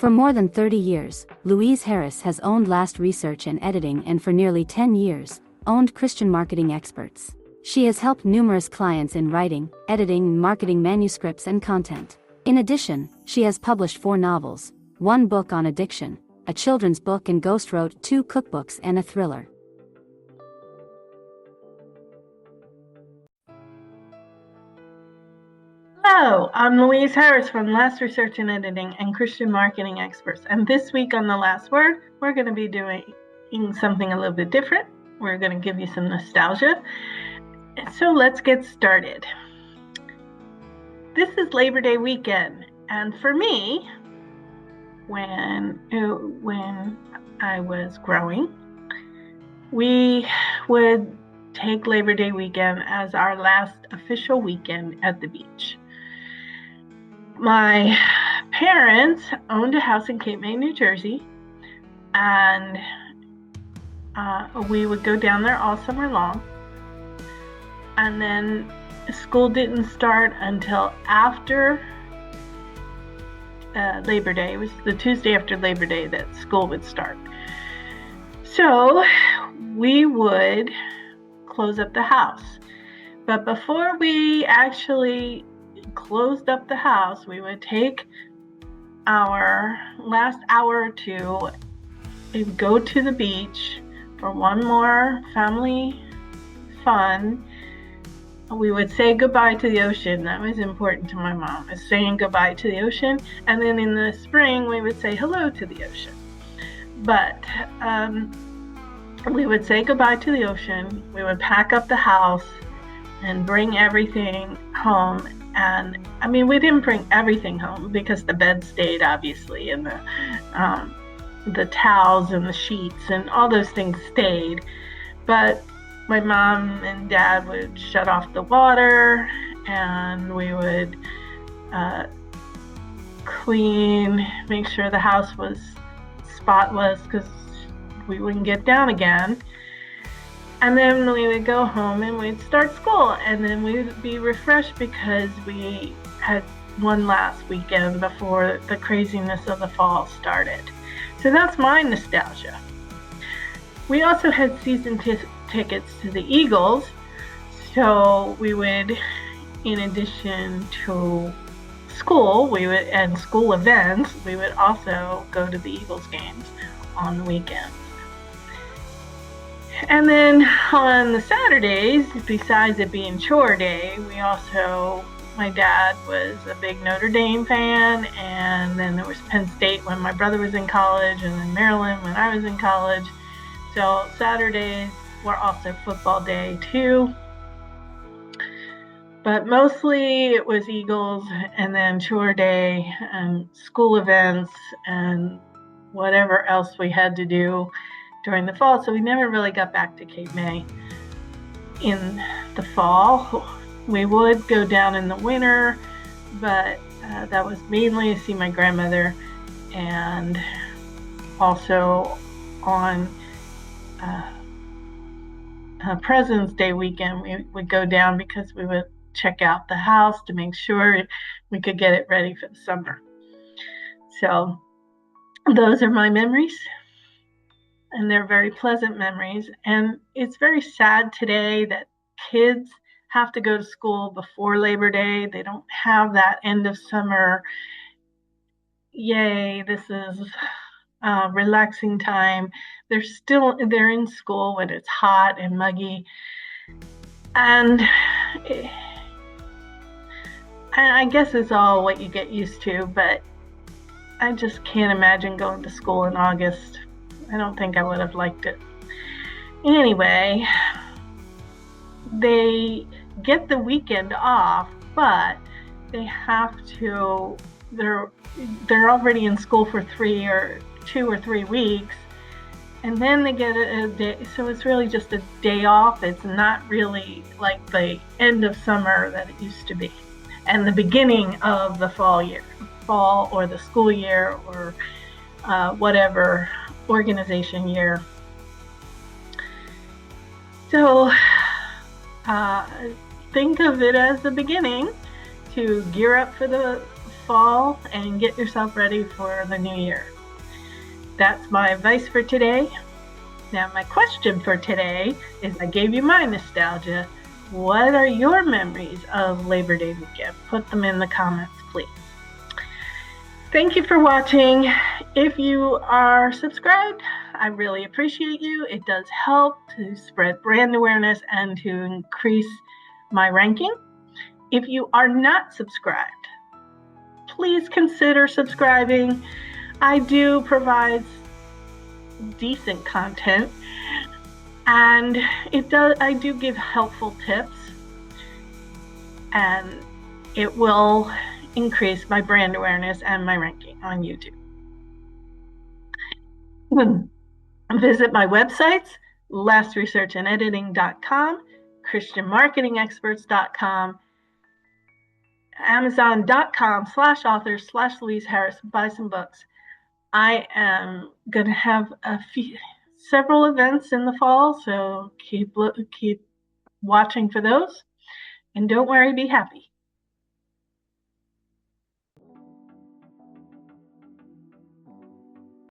For more than 30 years, Louise Harris has owned Last Research and Editing, and for nearly 10 years, owned Christian Marketing Experts. She has helped numerous clients in writing, editing, and marketing manuscripts and content. In addition, she has published 4 novels, 1 book on addiction, a children's book, and ghostwrote 2 cookbooks and a thriller. Hello, I'm Louise Harris from Last Research and Editing and Christian Marketing Experts. And this week on The Last Word, we're going to be doing something a little bit different. We're going to give you some nostalgia. So let's get started. This is Labor Day weekend. And for me, when I was growing, we would take Labor Day weekend as our last official weekend at the beach. My parents owned a house in Cape May, New Jersey, and we would go down there all summer long. And then school didn't start until after Labor Day. It was the Tuesday after Labor Day that school would start. So we would close up the house. But before we actually closed up the house, we would take our last hour or two and go to the beach for one more family fun. We would say goodbye to the ocean. That was important to my mom, is saying goodbye to the ocean. And then in the spring, we would say hello to the ocean. But we would say goodbye to the ocean. We would pack up the house and bring everything home. And I mean, we didn't bring everything home because the bed stayed, obviously, and the towels and the sheets and all those things stayed. But my mom and dad would shut off the water, and we would clean, make sure the house was spotless because we wouldn't get down again. And then we would go home and we'd start school, and then we would be refreshed because we had one last weekend before the craziness of the fall started. So that's my nostalgia. We also had season tickets to the Eagles, so we would, in addition to school, and school events, we would also go to the Eagles games on the weekends. And then on the Saturdays, besides it being chore day, my dad was a big Notre Dame fan, and then there was Penn State when my brother was in college, and then Maryland when I was in college. So Saturdays were also football day too. But mostly it was Eagles, and then chore day and school events and whatever else we had to do during the fall. So we never really got back to Cape May in the fall. We would go down in the winter, but that was mainly to see my grandmother, and also on President's Day weekend we would go down because we would check out the house to make sure we could get it ready for the summer. So those are my memories. And they're very pleasant memories. And it's very sad today that kids have to go to school before Labor Day. They don't have that end of summer, yay, this is relaxing time. They're in school when it's hot and muggy. And I guess it's all what you get used to, but I just can't imagine going to school in August. I don't think I would have liked it. Anyway, they get the weekend off, but they have to, they're already in school for 2 or 3 weeks, and then they get a day, so it's really just a day off. It's not really like the end of summer that it used to be, and the beginning of the fall or the school year, or whatever organization year. So think of it as the beginning to gear up for the fall and get yourself ready for the new year. That's my advice for today. Now, my question for today is, I gave you my nostalgia. What are your memories of Labor Day weekend? Put them in the comments, please. Thank you for watching. If you are subscribed, I really appreciate you. It does help to spread brand awareness and to increase my ranking. If you are not subscribed, please consider subscribing. I do provide decent content, and I do give helpful tips, and it will increase my brand awareness and my ranking on YouTube. Visit my websites, lastresearchandediting.com, christianmarketingexperts.com, amazon.com/authors/Louise Harris. Buy some books. I am going to have several events in the fall, so keep watching for those. And don't worry, be happy.